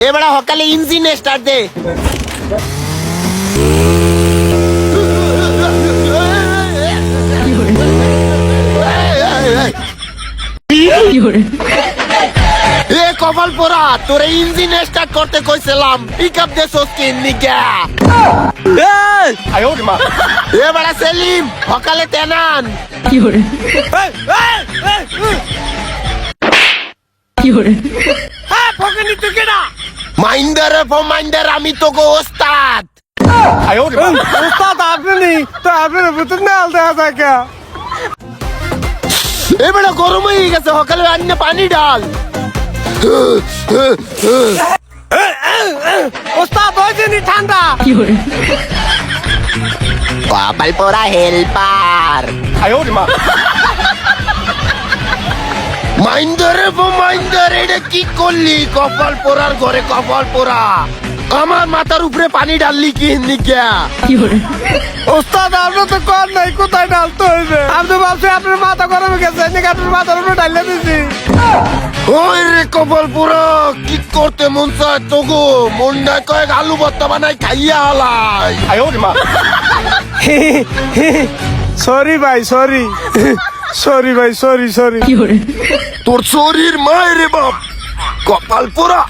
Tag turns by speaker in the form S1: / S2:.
S1: এবারে সকালে engine start দে। এ কপাল পোড়া, তোরে ইঞ্জিন স্টার্ট করতে কইছিলাম, পিকআপ দে সস্কিন নিকা। এবারে সেলিম সকালে তেনান। মাইন্ডারে মাইন্ডার, আমি তো গো ওস্তাদ।
S2: উস্তাদ আপনি তো আপনার ভিতর নাল দেওয়া থাকে।
S1: এবারে গরম হয়ে গেছে, সকালে রান্না পানি ডাল।
S2: উস্তাদ হয়েছে নি ঠান্ডা।
S1: কপাল পোড়া হেল্পার। মাইন্ডারে মাইন্ডার, এটা কি করলি? কপাল পোড়ার ঘরে কপাল পোড়া, আমার মাথার উপরে পানি ডাললি কি নিকা?
S2: উস্তাদ আপনি তো কর নাই, কোথায় ডালতে হইবে? আপনি ভাবছি আপনার মাথা গরম গেছে, নাকি আপনার মাথার উপরে ডাইলে দিছি।
S1: ওই রে কপাল পোড়া, কি করতে মন চায় তো গো? মনটা কয়েক আলু ভর্তা বানাই খাইয়া হালাই।
S2: সরি ভাই, সরি সরি ভাই, সরি সরি।
S1: তোর শরীর মায়ের বাপ, কপাল পোড়া।